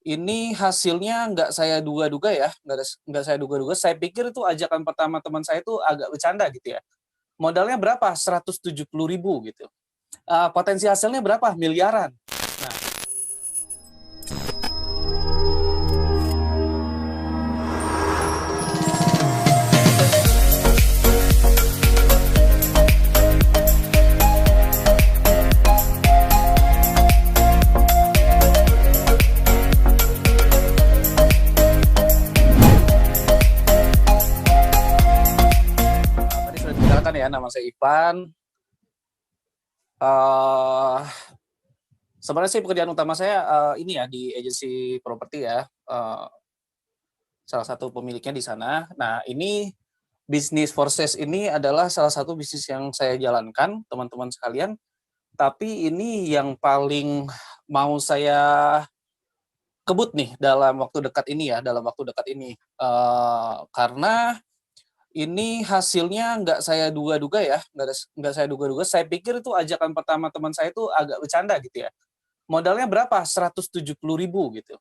Ini hasilnya nggak saya duga-duga ya, nggak saya duga-duga. Saya pikir itu ajakan pertama teman saya itu agak bercanda gitu ya. Modalnya berapa? 170.000 gitu. Potensi hasilnya berapa? Miliaran. Nah, tadi sudah dikenalkan ya, nama saya Ivan. Uh, Sebenarnya sih pekerjaan utama saya ini ya di agensi properti ya. Salah satu pemiliknya di sana. Nah, ini bisnis Forces ini adalah salah satu bisnis yang saya jalankan, teman-teman sekalian. Tapi ini yang paling mau saya kebut nih dalam waktu dekat ini ya, dalam waktu dekat ini. Karena ini hasilnya nggak saya duga-duga ya, nggak saya duga-duga. Saya pikir itu ajakan pertama teman saya itu agak bercanda gitu ya. Modalnya berapa? 170.000 gitu.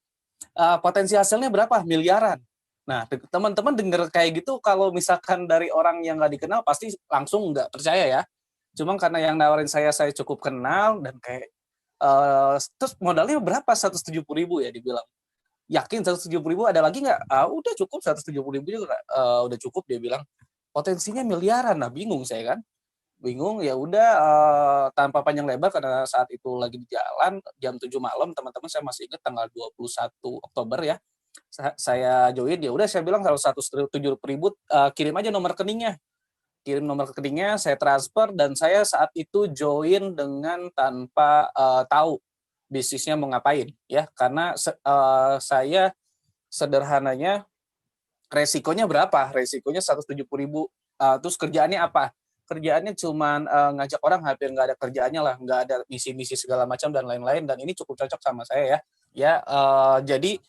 Potensi hasilnya berapa? Miliaran. Nah, teman-teman dengar kayak gitu, kalau misalkan dari orang yang nggak dikenal, pasti langsung nggak percaya ya. Cuma karena yang nawarin saya cukup kenal, dan kayak, terus modalnya berapa? 170.000 ya, dibilang. Yakin 170.000 ada lagi nggak? Udah cukup 170.000 juga, udah cukup, dia bilang. Potensinya miliaran. Nah, bingung saya kan. Bingung, ya udah, tanpa panjang lebar, karena saat itu lagi di jalan jam 7 malam, teman-teman, saya masih ingat tanggal 21 Oktober ya. Saya join, ya udah saya bilang kalau 170.000, kirim aja nomor rekeningnya. Kirim nomor rekeningnya, saya transfer, dan saya saat itu join dengan tanpa tahu bisnisnya mau ngapain ya, karena saya sederhananya, resikonya berapa? Resikonya 170.000. Terus kerjaannya apa? Kerjaannya cuman ngajak orang, hampir nggak ada kerjaannya lah, nggak ada misi-misi segala macam dan lain-lain, dan ini cukup cocok sama saya ya. Ya, jadi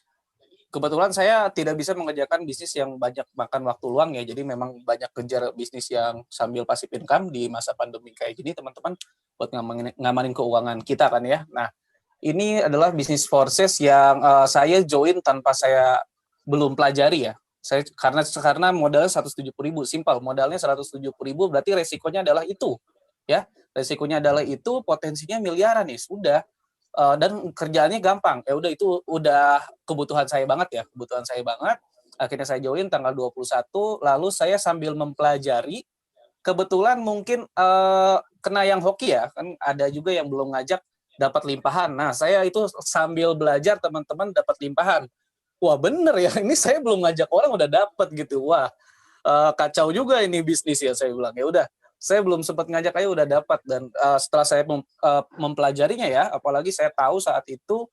kebetulan saya tidak bisa mengerjakan bisnis yang banyak makan waktu luang ya, jadi memang banyak kejar bisnis yang sambil passive income di masa pandemi kayak gini, teman-teman, buat ngamanin keuangan kita kan ya. Nah, ini adalah bisnis Forces yang saya join tanpa saya belum pelajari ya. Karena modalnya 170.000, simpel, modalnya 170.000, berarti resikonya adalah itu ya. Resikonya adalah itu, potensinya miliaran nih, sudah. Dan kerjaannya gampang. Ya udah, itu udah kebutuhan saya banget ya, kebutuhan saya banget. Akhirnya saya join tanggal 21, lalu saya sambil mempelajari, kebetulan mungkin kena yang hoki ya, kan ada juga yang belum ngajak dapat limpahan. Nah, saya itu sambil belajar, teman-teman, dapat limpahan. Wah, bener ya, ini saya belum ngajak orang udah dapat gitu. Wah, kacau juga ini bisnis ya, saya bilang. Ya udah, saya belum sempat ngajak aja udah dapat. Dan setelah saya mempelajarinya ya, apalagi saya tahu saat itu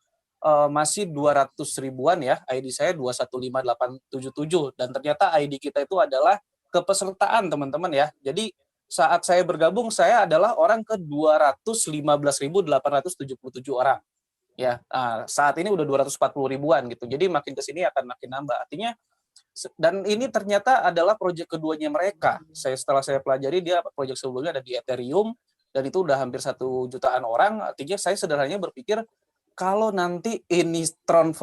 masih 200 ribuan ya, ID saya 215877, dan ternyata ID kita itu adalah kepesertaan, teman-teman ya. Jadi saat saya bergabung, saya adalah orang ke 215.877 orang. Ya, saat ini udah 240 ribuan gitu. Jadi makin ke sini akan makin nambah. Artinya, dan ini ternyata adalah proyek keduanya mereka. Setelah saya pelajari, dia proyek sebelumnya ada di Ethereum, dan itu udah hampir 1 jutaan orang. Artinya saya sederhananya berpikir, kalau nanti ini Tron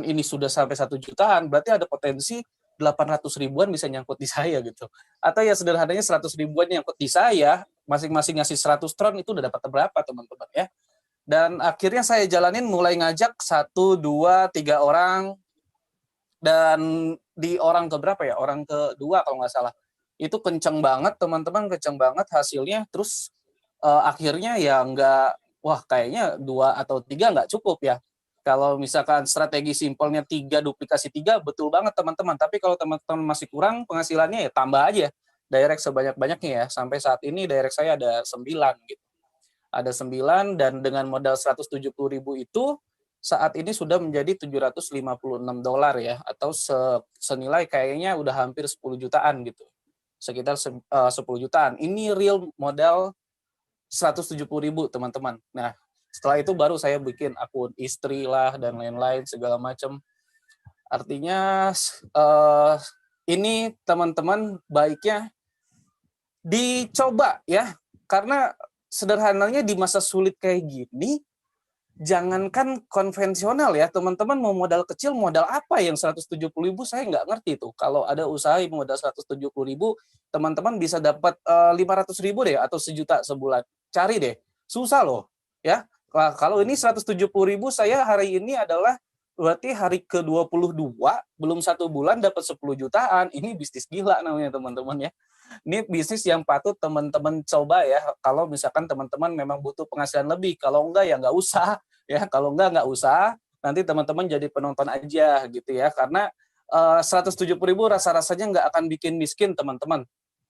ini sudah sampai 1 jutaan, berarti ada potensi 800 ribuan bisa nyangkut di saya gitu. Atau ya sederhananya 100 ribuan nyangkut di saya, masing-masing ngasih 100 Tron, itu udah dapat berapa, teman-teman ya. Dan akhirnya saya jalanin, mulai ngajak 1, 2, 3 orang, dan di orang ke berapa ya? Orang kedua kalau nggak salah. Itu kenceng banget, teman-teman, kenceng banget hasilnya. Terus akhirnya ya nggak, wah kayaknya 2 atau 3 nggak cukup ya. Kalau misalkan strategi simpelnya 3, duplikasi 3, betul banget, teman-teman. Tapi kalau teman-teman masih kurang penghasilannya, ya tambah aja direct sebanyak-banyaknya ya. Sampai saat ini direct saya ada 9 gitu. Ada 9, dan dengan modal 170.000 itu saat ini sudah menjadi $756 ya, atau senilai kayaknya udah hampir 10 jutaan gitu. Sekitar 10 jutaan. Ini real modal 170.000, teman-teman. Nah, setelah itu baru saya bikin akun istri lah dan lain-lain segala macam. Artinya ini, teman-teman, baiknya dicoba ya, karena sederhananya di masa sulit kayak gini, jangankan konvensional ya, teman-teman mau modal kecil, modal apa yang 170.000 saya nggak ngerti tuh. Kalau ada usaha yang modal 170.000, teman-teman bisa dapat 500.000 deh atau 1 juta sebulan. Cari deh, susah loh ya. Kalau ini 170.000 saya hari ini adalah berarti hari ke-22, belum 1 bulan dapat 10 jutaan. Ini bisnis gila namanya teman-teman ya. Ini bisnis yang patut teman-teman coba ya. Kalau misalkan teman-teman memang butuh penghasilan lebih, kalau enggak ya nggak usah ya. Kalau nggak usah. Nanti teman-teman jadi penonton aja gitu ya. Karena 170.000 rasa-rasanya nggak akan bikin miskin teman-teman.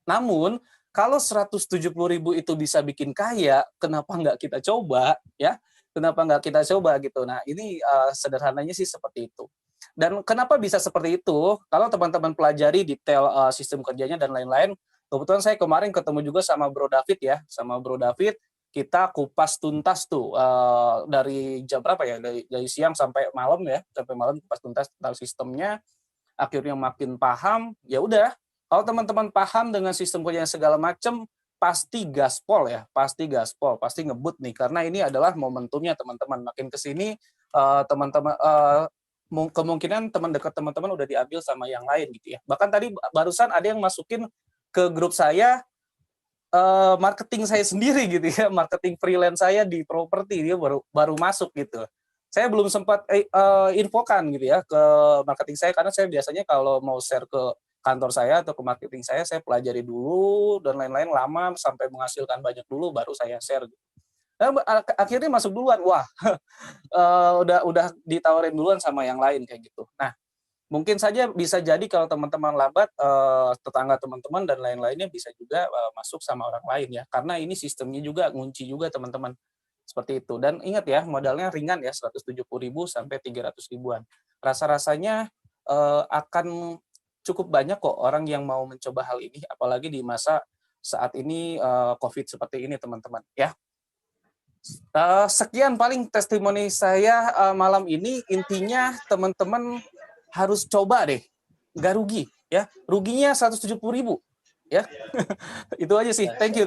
Namun kalau 170.000 itu bisa bikin kaya, kenapa nggak kita coba ya? Kenapa nggak kita coba gitu? Nah ini sederhananya sih seperti itu. Dan kenapa bisa seperti itu? Kalau teman-teman pelajari detail sistem kerjanya dan lain-lain, kebetulan saya kemarin ketemu juga sama Bro David ya, sama Bro David, kita kupas tuntas tuh dari jam berapa ya, dari siang sampai malam ya, sampai malam kupas tuntas tentang sistemnya. Akhirnya makin paham, ya udah. Kalau teman-teman paham dengan sistem kerja segala macam, pasti gaspol ya, pasti gaspol, pasti ngebut nih, karena ini adalah momentumnya teman-teman. Makin kesini teman-teman kemungkinan teman dekat teman-teman udah diambil sama yang lain gitu ya. Bahkan tadi barusan ada yang masukin ke grup saya marketing saya sendiri gitu ya, marketing freelance saya di properti, dia baru masuk gitu. Saya belum sempat infokan gitu ya ke marketing saya, karena saya biasanya kalau mau share ke kantor saya atau ke marketing saya pelajari dulu dan lain-lain, lama sampai menghasilkan banyak dulu baru saya share. Nah, akhirnya masuk duluan, wah udah ditawarin duluan sama yang lain kayak gitu. Nah, mungkin saja bisa jadi kalau teman-teman lambat, tetangga teman-teman dan lain-lainnya bisa juga masuk sama orang lain ya, karena ini sistemnya juga ngunci juga teman-teman, seperti itu. Dan ingat ya, modalnya ringan ya, 170.000 sampai 300 ribuan. Rasa-rasanya akan cukup banyak kok orang yang mau mencoba hal ini, apalagi di masa saat ini COVID seperti ini teman-teman ya. Sekian paling testimoni saya malam ini. Intinya teman-teman harus coba deh, nggak rugi ya, ruginya 170.000 ya. Itu aja sih, thank you.